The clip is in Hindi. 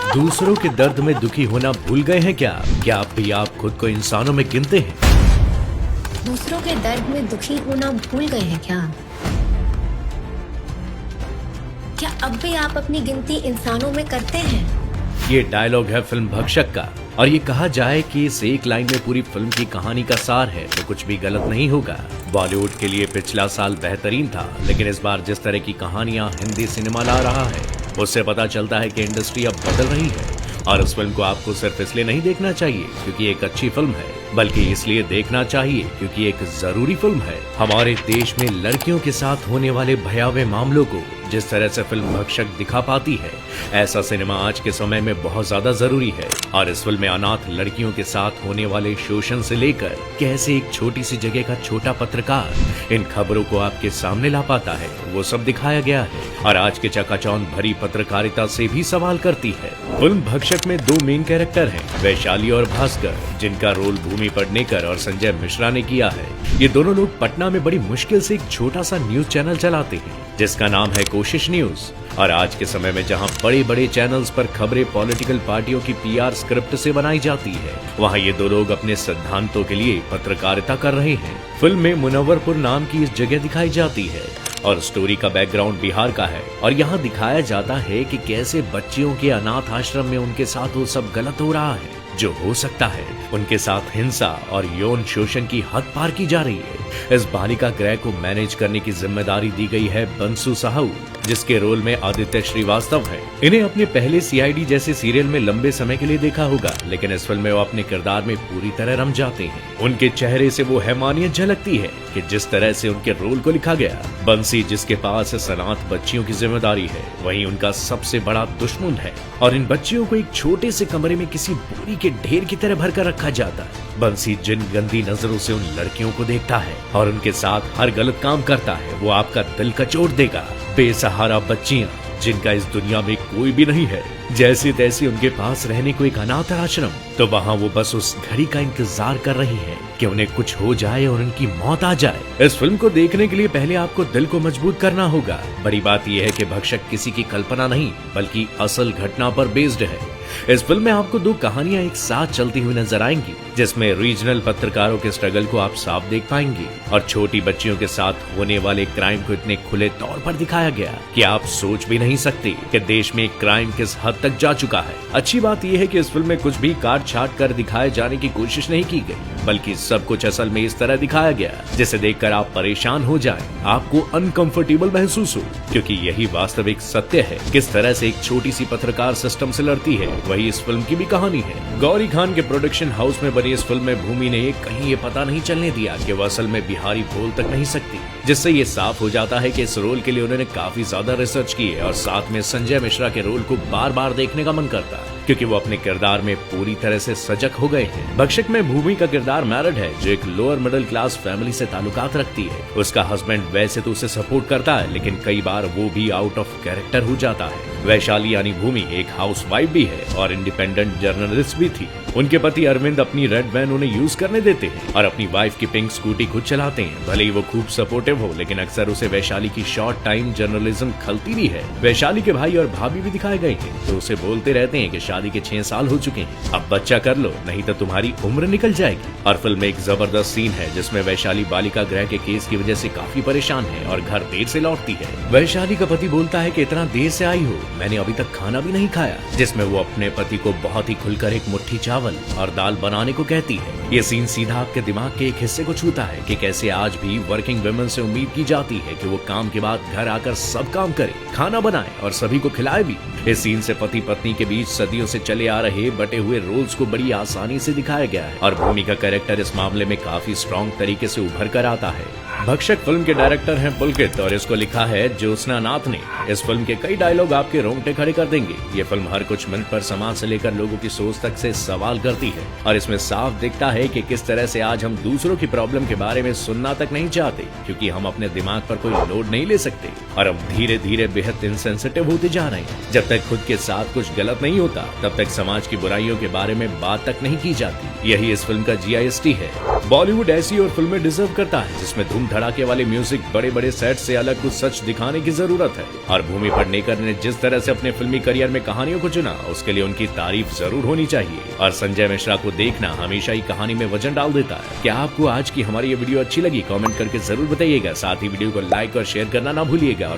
दूसरों के दर्द में दुखी होना भूल गए हैं क्या? क्या अब भी आप खुद को इंसानों में गिनते हैं? दूसरों के दर्द में दुखी होना भूल गए हैं क्या? क्या अब भी आप अपनी गिनती इंसानों में करते हैं? ये डायलॉग है फिल्म भक्षक का, और ये कहा जाए कि इस एक लाइन में पूरी फिल्म की कहानी का सार है तो कुछ भी गलत नहीं होगा। बॉलीवुड के लिए पिछला साल बेहतरीन था, लेकिन इस बार जिस तरह की कहानियां हिंदी सिनेमा ला रहा है उससे पता चलता है कि इंडस्ट्री अब बदल रही है। और इस फिल्म को आपको सिर्फ इसलिए नहीं देखना चाहिए क्योंकि एक अच्छी फिल्म है, बल्कि इसलिए देखना चाहिए क्योंकि एक जरूरी फिल्म है। हमारे देश में लड़कियों के साथ होने वाले भयावह मामलों को जिस तरह से फिल्म भक्षक दिखा पाती है, ऐसा सिनेमा आज के समय में बहुत ज्यादा जरूरी है। और इस फिल्म में अनाथ लड़कियों के साथ होने वाले शोषण से लेकर कैसे एक छोटी सी जगह का छोटा पत्रकार इन खबरों को आपके सामने ला पाता है, वो सब दिखाया गया है। और आज के चकाचौंध भरी पत्रकारिता से भी सवाल करती है। फिल्म भक्षक में दो मेन कैरेक्टर हैं, वैशाली और भास्कर, जिनका रोल भूमि पेडनेकर और संजय मिश्रा ने किया है। ये दोनों लोग पटना में बड़ी मुश्किल से एक छोटा सा न्यूज चैनल चलाते हैं जिसका नाम है कोशिश न्यूज। और आज के समय में जहां बड़े बड़े चैनल्स पर खबरें पॉलिटिकल पार्टियों की पीआर स्क्रिप्ट से बनाई जाती है, वहां ये दो लोग अपने सिद्धांतों के लिए पत्रकारिता कर रहे हैं। फिल्म में मुनव्वरपुर नाम की इस जगह दिखाई जाती है और स्टोरी का बैकग्राउंड बिहार का है। और यहाँ दिखाया जाता है कि कैसे बच्चियों के अनाथ आश्रम में उनके साथ वो सब गलत हो रहा है जो हो सकता है। उनके साथ हिंसा और यौन शोषण की हद पार की जा रही है। इस बालिका गृह को मैनेज करने की जिम्मेदारी दी गई है बंसु साहू, जिसके रोल में आदित्य श्रीवास्तव है। इन्हें अपने पहले सीआईडी जैसे सीरियल में लंबे समय के लिए देखा होगा, लेकिन इस फिल्म में वो अपने किरदार में पूरी तरह रम जाते हैं। उनके चेहरे से वो हैवानियत झलकती है कि जिस तरह से उनके रोल को लिखा गया। बंसी जिसके पास अनाथ बच्चियों की जिम्मेदारी है, वहीं उनका सबसे बड़ा दुश्मन है। और इन बच्चियों को एक छोटे से कमरे में किसी बोरी के ढेर की तरह भरकर रखा जाता है। बंसी जिन गंदी नजरों से उन लड़कियों को देखता है और उनके साथ हर गलत काम करता है, वो आपका दिल कचोट देगा। बेसहारा बच्चियां जिनका इस दुनिया में कोई भी नहीं है, जैसे तैसे उनके पास रहने को एक अनाथ आश्रम, तो वहाँ वो बस उस घड़ी का इंतजार कर रही है कि उन्हें कुछ हो जाए और उनकी मौत आ जाए। इस फिल्म को देखने के लिए पहले आपको दिल को मजबूत करना होगा। बड़ी बात यह है कि भक्षक किसी की कल्पना नहीं बल्कि असल घटना पर बेस्ड है। इस फिल्म में आपको दो कहानियां एक साथ चलती हुई नजर आएंगी, जिसमें रीजनल पत्रकारों के स्ट्रगल को आप साफ देख पाएंगे और छोटी बच्चियों के साथ होने वाले क्राइम को इतने खुले तौर पर दिखाया गया कि आप सोच भी नहीं सकते कि देश में क्राइम किस हद तक जा चुका है। अच्छी बात यह है कि इस फिल्म में कुछ भी काट छाट कर दिखाए जाने की कोशिश नहीं की गई, बल्कि सब कुछ असल में इस तरह दिखाया गया जिसे देखकर आप परेशान हो जाएं, आपको अनकंफर्टेबल महसूस हो, क्योंकि यही वास्तविक सत्य है। किस तरह से एक छोटी सी पत्रकार सिस्टम से लड़ती है, वही इस फिल्म की भी कहानी है। गौरी खान के प्रोडक्शन हाउस में बनी इस फिल्म में भूमि ने कहीं ये पता नहीं चलने दिया कि वो असल में बिहारी बोल तक नहीं सकती, जिससे ये साफ हो जाता है कि इस रोल के लिए उन्होंने काफी ज्यादा रिसर्च की है। और साथ में संजय मिश्रा के रोल को बार बार देखने का मन करता है क्योंकि वो अपने किरदार में पूरी तरह से सजग हो गए हैं। भक्षक में भूमि का किरदार मैरिड है जो एक लोअर मिडिल क्लास फैमिली से ताल्लुकात रखती है। उसका हस्बैंड वैसे तो उसे सपोर्ट करता है, लेकिन कई बार वो भी आउट ऑफ कैरेक्टर हो जाता है। वैशाली यानी भूमि एक हाउसवाइफ भी है और इंडिपेंडेंट जर्नलिस्ट भी थी। उनके पति अरविंद अपनी रेड वैन उन्हें यूज करने देते हैं और अपनी वाइफ की पिंक स्कूटी खुद चलाते हैं। भले ही वो खूब सपोर्टिव हो, लेकिन अक्सर उसे वैशाली की शॉर्ट टाइम जर्नलिज्म खलती भी है। वैशाली के भाई और भाभी भी दिखाए गए हैं जो उसे बोलते रहते हैं कि शादी के 6 साल हो चुके हैं, अब बच्चा कर लो नहीं तो तुम्हारी उम्र निकल जाएगी। और फिल्म में एक जबरदस्त सीन है जिसमें वैशाली बालिका गृह के केस की वजह से काफी परेशान है और घर देर से लौटती है। वैशाली का पति बोलता है कि इतना देर से आई हो, मैंने अभी तक खाना भी नहीं खाया, जिसमें वो अपने पति को बहुत ही खुलकर एक मुट्ठी चावल और दाल बनाने को कहती है। ये सीन सीधा आपके दिमाग के एक हिस्से को छूता है कि कैसे आज भी वर्किंग वुमेन से उम्मीद की जाती है कि वो काम के बाद घर आकर सब काम करे, खाना बनाए और सभी को खिलाए भी। इस सीन से पति पत्नी के बीच सदियों से चले आ रहे बटे हुए रोल्स को बड़ी आसानी से दिखाया गया है और भूमि का कैरेक्टर इस मामले में काफी स्ट्रॉन्ग तरीके से उभर कर आता है। भक्षक फिल्म के डायरेक्टर हैं पुलकित और इसको लिखा है ज्योत्सना नाथ ने। इस फिल्म के कई डायलॉग आपके रोंगटे खड़े कर देंगे। ये फिल्म हर कुछ मिनट पर समाज से लेकर लोगों की सोच तक से सवाल करती है और इसमें साफ दिखता है कि किस तरह से आज हम दूसरों की प्रॉब्लम के बारे में सुनना तक नहीं चाहते, क्योंकि हम अपने दिमाग पर कोई लोड नहीं ले सकते और अब धीरे धीरे बेहद इनसेंसिटिव होते जा रहे हैं। जब तक खुद के साथ कुछ गलत नहीं होता तब तक समाज की बुराइयों के बारे में बात तक नहीं की जाती। यही इस फिल्म का GIST है। बॉलीवुड ऐसी और फिल्में डिजर्व करता है जिसमें धूम धड़ाके वाले म्यूजिक, बड़े बड़े सेट से अलग कुछ सच दिखाने की जरूरत है। और भूमि पेडनेकर ने जिस तरह से अपने फिल्मी करियर में कहानियों को चुना, उसके लिए उनकी तारीफ जरूर होनी चाहिए। और संजय मिश्रा को देखना हमेशा ही कहानी में वजन डाल देता है। क्या आपको आज की हमारी ये वीडियो अच्छी लगी? कमेंट करके जरूर बताइएगा। साथ ही वीडियो को लाइक और शेयर करना ना भूलिएगा।